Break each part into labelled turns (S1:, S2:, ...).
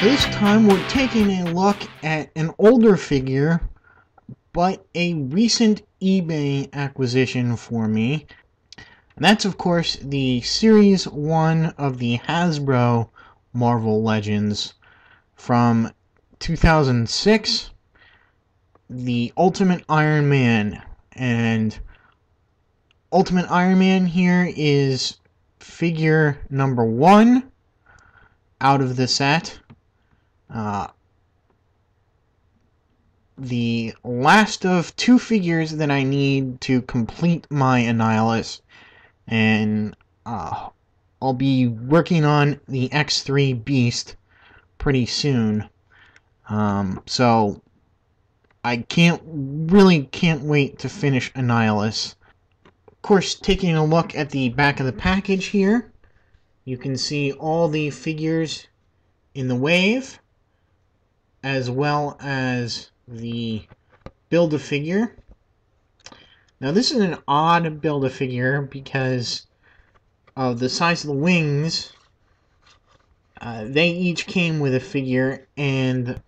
S1: This time we're taking a look at an older figure, but a recent eBay acquisition for me. And that's of course the Series 1 of the Hasbro Marvel Legends from 2006, the Ultimate Iron Man. And Ultimate Iron Man here is figure number 1 out of the set. The last of 2 figures that I need to complete my Annihilus, and I'll be working on the X3 Beast pretty soon. So I can't wait to finish Annihilus. Of course, taking a look at the back of the package here, you can see all the figures in the wave, as well as the Build-A-Figure. Now this is an odd Build-A-Figure because of the size of the wings. They each came with a figure, and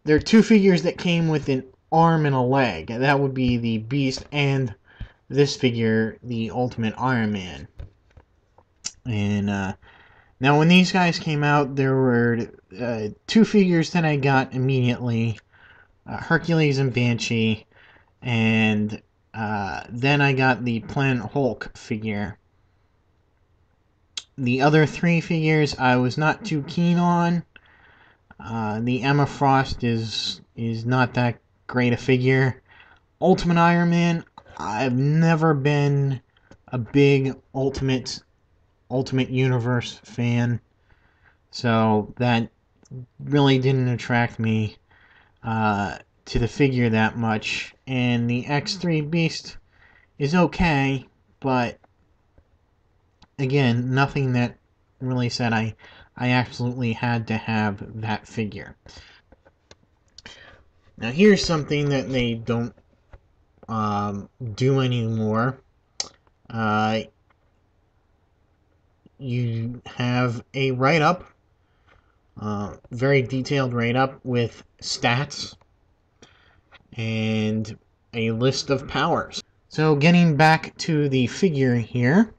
S1: there are 2 figures that came with an arm and a leg. That would be the Beast and this figure, the Ultimate Iron Man. And now when these guys came out, there were 2 figures that I got immediately. Hercules and Banshee, and then I got the Planet Hulk figure. The other 3 figures I was not too keen on. The Emma Frost is not that great a figure. Ultimate Iron Man, I've never been a big Ultimate Universe fan, so that really didn't attract me to the figure that much. And the X3 Beast is okay, but again, nothing that really said I absolutely had to have that figure. Now here's something that they don't do anymore. You have a write-up, very detailed write-up with stats and a list of powers. So getting back to the figure here,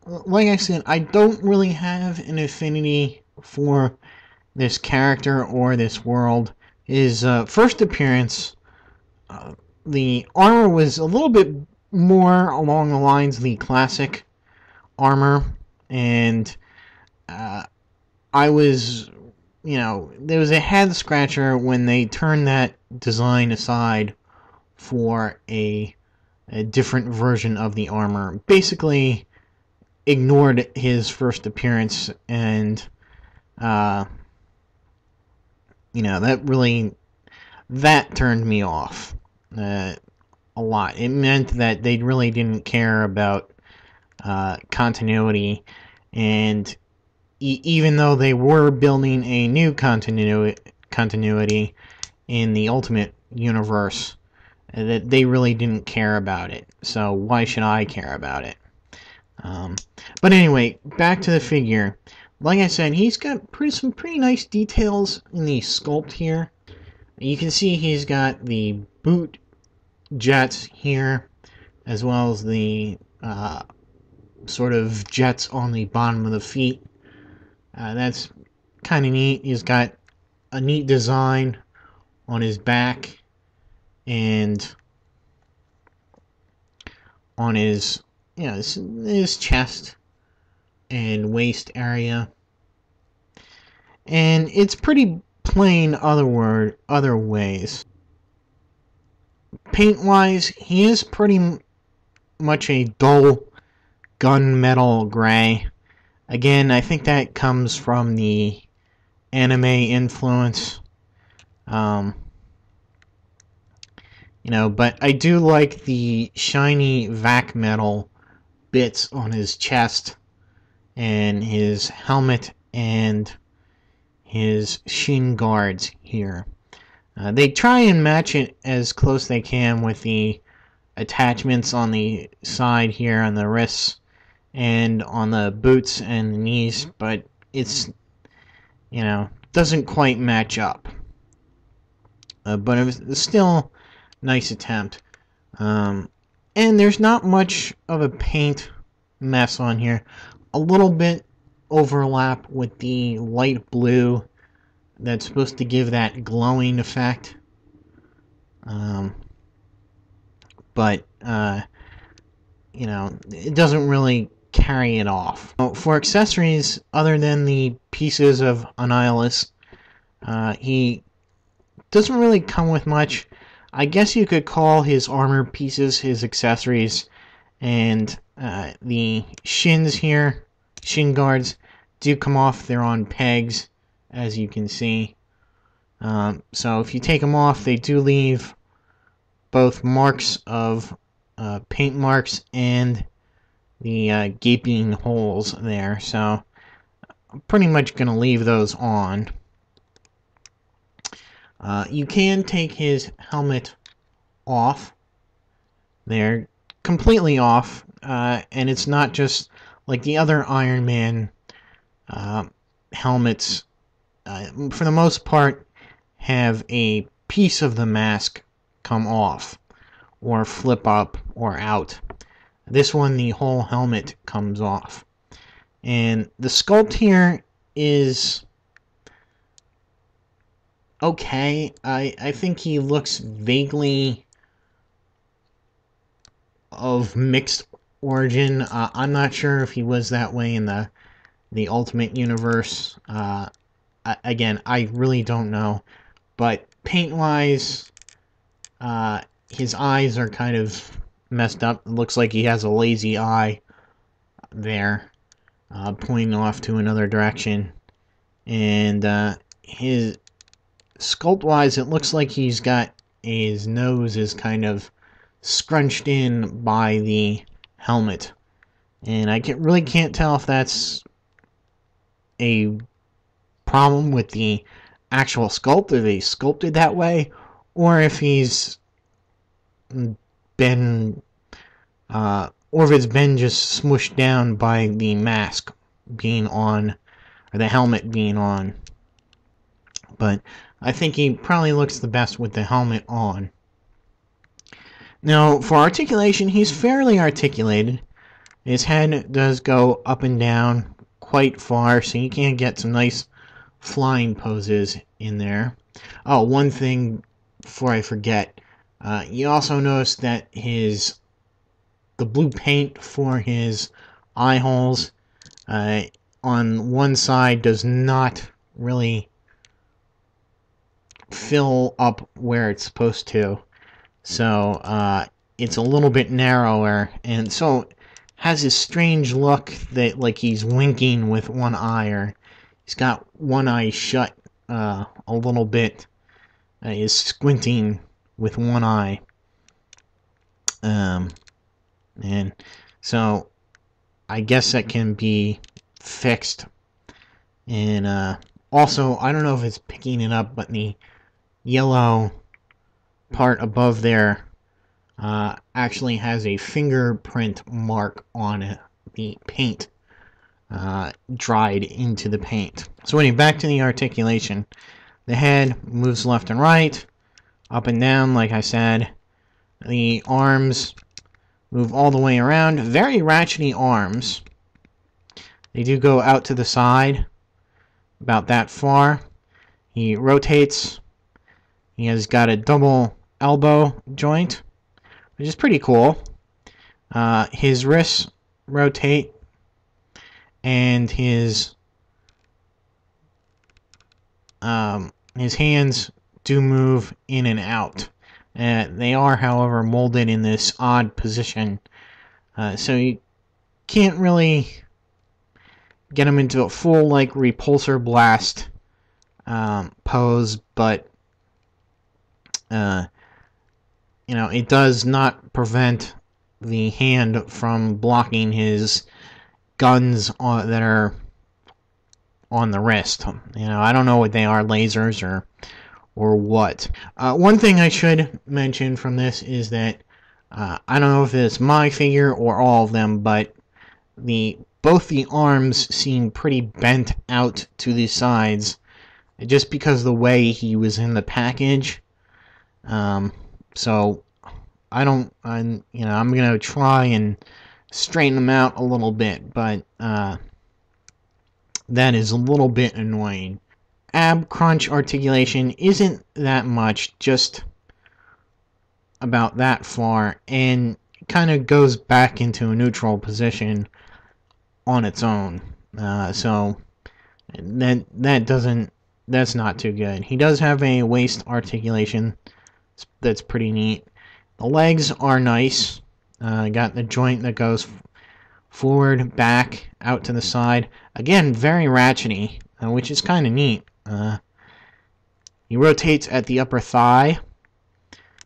S1: like I said, I don't really have an affinity for this character or this world. His first appearance, the armor was a little bit more along the lines of the classic armor, and I was, there was a head scratcher when they turned that design aside for a different version of the armor. Basically ignored his first appearance, and that turned me off a lot. It meant that they really didn't care about continuity, and even though they were building a new continuity in the Ultimate Universe, that they really didn't care about it. So why should I care about it? But anyway, back to the figure. Like I said, he's got some pretty nice details in the sculpt here. You can see he's got the boot jets here, as well as the sort of jets on the bottom of the feet. That's kind of neat. He's got a neat design on his back and on his his chest and waist area. And it's pretty plain other ways. Paint-wise, he is pretty much a dull gunmetal gray. Again, I think that comes from the anime influence. But I do like the shiny vac metal bits on his chest and his helmet and his shin guards here. They try and match it as close as they can with the attachments on the side here on the wrists and on the boots and the knees, but it's, doesn't quite match up. But it was still a nice attempt. And there's not much of a paint mess on here. A little bit overlap with the light blue that's supposed to give that glowing effect. But you know, it doesn't really carry it off. For accessories, other than the pieces of Annihilus, he doesn't really come with much. I guess you could call his armor pieces his accessories, and the shins here, shin guards, do come off. They're on pegs, as you can see. So if you take them off, they do leave both marks of paint marks and the gaping holes there. So I'm pretty much going to leave those on. You can take his helmet off. They're completely off, and it's not just like the other Iron Man helmets. For the most part, have a piece of the mask come off, or flip up, or out. This one, the whole helmet comes off. And the sculpt here is okay. I think he looks vaguely of mixed origin. I'm not sure if he was that way in the Ultimate Universe. Again, I really don't know. But paint-wise, his eyes are kind of messed up. It looks like he has a lazy eye there, pointing off to another direction. And his sculpt-wise, it looks like he's got his nose is kind of scrunched in by the helmet. And I really can't tell if that's a problem with the actual sculpt, if they sculpted that way, or if he's been or if it's been just smushed down by the mask being on, or the helmet being on. But I think he probably looks the best with the helmet on. Now, for articulation, he's fairly articulated. His head does go up and down quite far, so you can get some nice flying poses in there. Oh, one thing before I forget, you also notice that the blue paint for his eye holes on one side does not really fill up where it's supposed to. So it's a little bit narrower, and so has this strange look that like he's winking with one eye, or he's got one eye shut a little bit, is squinting with one eye. And so I guess that can be fixed. And also, I don't know if it's picking it up, but the yellow part above there actually has a fingerprint mark on it. The paint dried into the paint. So anyway, back to the articulation. The head moves left and right, up and down, like I said. The arms move all the way around. Very ratchety arms. They do go out to the side, about that far. He rotates. He has got a double elbow joint, which is pretty cool. His wrists rotate, and his hands do move in and out. They are, however, molded in this odd position, so you can't really get him into a full like repulsor blast pose, but you know, it does not prevent the hand from blocking his guns that are on the wrist. You know, I don't know what they are, lasers or what. One thing I should mention from this is that I don't know if it's my figure or all of them, but both the arms seem pretty bent out to the sides. just because of the way he was in the package. So I'm gonna try and straighten him out a little bit, but that is a little bit annoying. Ab crunch articulation isn't that much, just about that far, and kind of goes back into a neutral position on its own. So that's not too good. He does have a waist articulation that's pretty neat. The legs are nice. Got the joint that goes forward, back, out to the side. Again, very ratchety, which is kind of neat. He rotates at the upper thigh.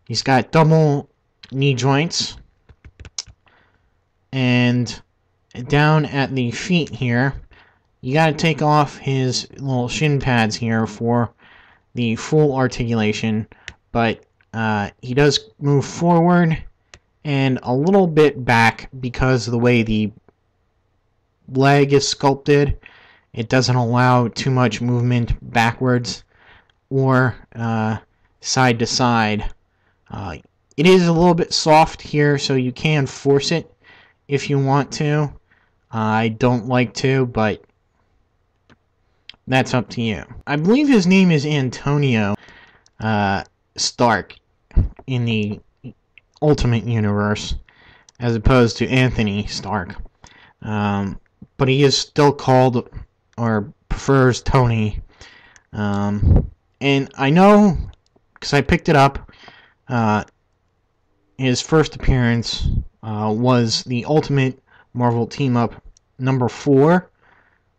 S1: He's got double knee joints. And down at the feet here, you got to take off his little shin pads here for the full articulation. But he does move forward and a little bit back because of the way the leg is sculpted. It doesn't allow too much movement backwards or side to side. It is a little bit soft here, so you can force it if you want to. I don't like to, but that's up to you. I believe his name is Antonio Stark in the Ultimate Universe, as opposed to Anthony Stark. But he is still called, or prefers, Tony. And I know, because I picked it up, his first appearance was the Ultimate Marvel Team-Up number 4.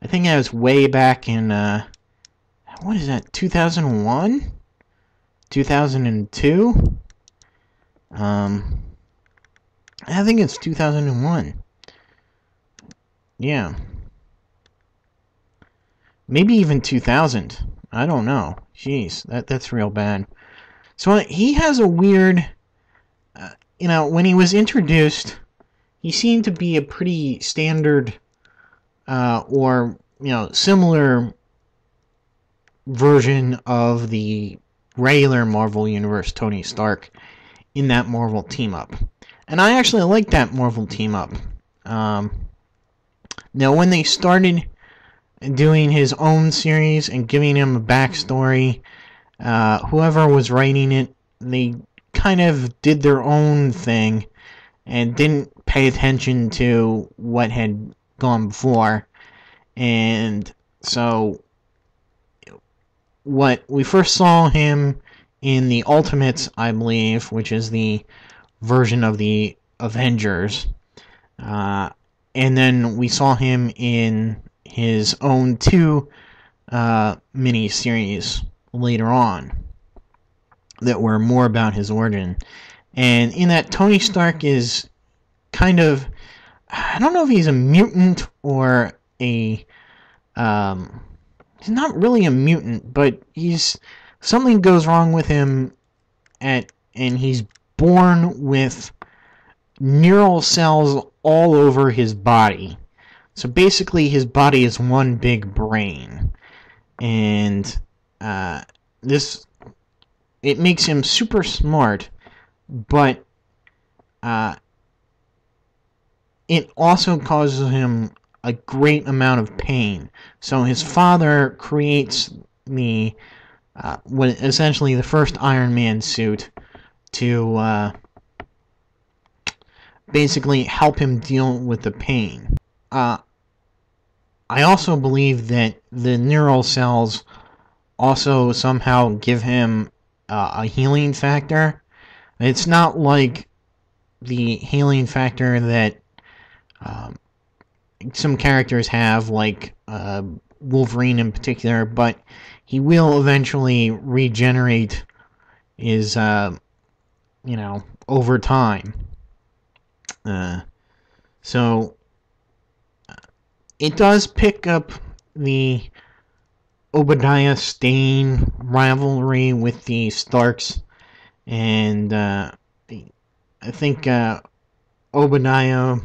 S1: I think that was way back in, what is that, 2001? 2002? I think it's 2001. Yeah. Maybe even 2000. I don't know. Jeez, that's real bad. So he has a weird, when he was introduced, he seemed to be a pretty standard, or, similar version of the regular Marvel Universe Tony Stark in that Marvel team-up. And I actually like that Marvel team-up. Now, when they started doing his own series and giving him a backstory, whoever was writing it, they kind of did their own thing and didn't pay attention to what had gone before. And so what we first saw him in the Ultimates, I believe, which is the version of the Avengers, and then we saw him in his own 2 mini-series later on that were more about his origin. And in that, Tony Stark is kind of, I don't know if he's a mutant or a, he's not really a mutant, but something goes wrong with him and he's born with neural cells all over his body. So basically his body is one big brain. And it makes him super smart, but it also causes him a great amount of pain. So his father creates essentially the first Iron Man suit to basically help him deal with the pain. I also believe that the neural cells also somehow give him a healing factor. It's not like the healing factor that some characters have, like Wolverine in particular, but he will eventually regenerate his, over time. So it does pick up the Obadiah Stane rivalry with the Starks, and I think Obadiah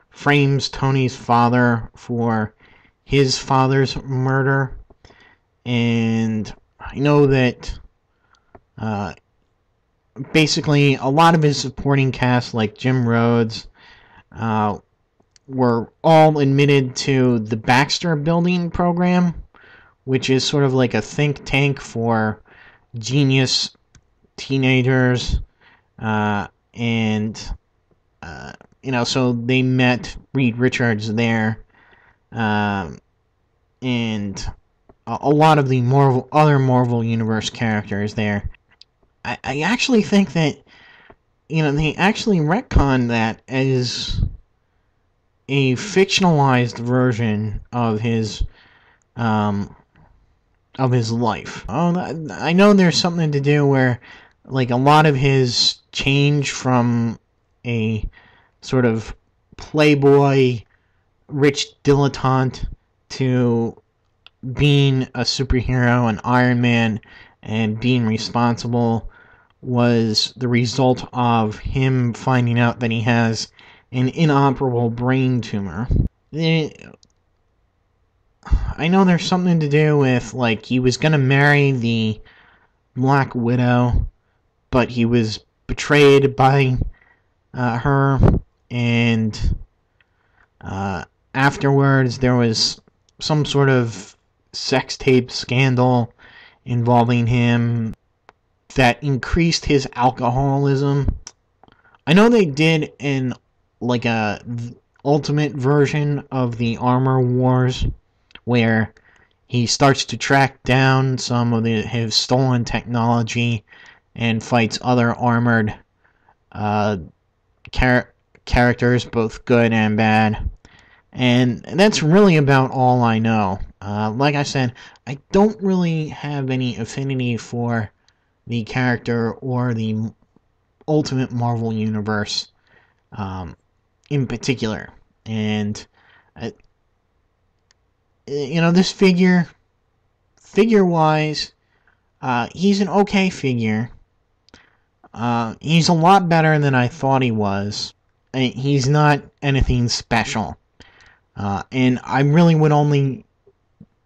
S1: frames Tony's father for his father's murder, and I know that basically a lot of his supporting cast, like Jim Rhodes, were all admitted to the Baxter Building program, which is sort of like a think tank for genius teenagers, and so they met Reed Richards there, and a lot of the other Marvel Universe characters there. I actually think that they actually retconned that as a fictionalized version of his life. Oh, I know there's something to do where, like, a lot of his change from a sort of playboy, rich dilettante to being a superhero, an Iron Man, and being responsible was the result of him finding out that he has an inoperable brain tumor. I know there's something to do with, like, he was gonna marry the Black Widow, but he was betrayed by her, and afterwards there was some sort of sex tape scandal involving him that increased his alcoholism. I know they did a ultimate version of the Armor Wars, where he starts to track down some of his stolen technology and fights other armored characters, both good and bad. And that's really about all I know. Like I said, I don't really have any affinity for the character or the Ultimate Marvel Universe in particular. And this figure-wise, he's an okay figure. He's a lot better than I thought he was. He's not anything special. And I really would only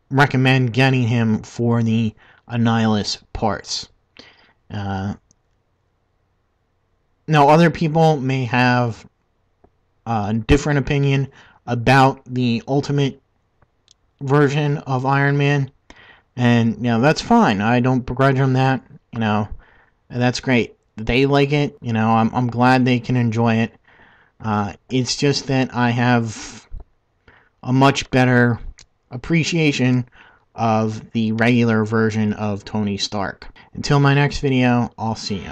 S1: recommend getting him for the Annihilus parts. Now, other people may have a different opinion about the Ultimate version of Iron Man, and that's fine. I don't begrudge them that. That's great. They like it. I'm glad they can enjoy it. It's just that I have a much better appreciation of the regular version of Tony Stark. Until my next video, I'll see you.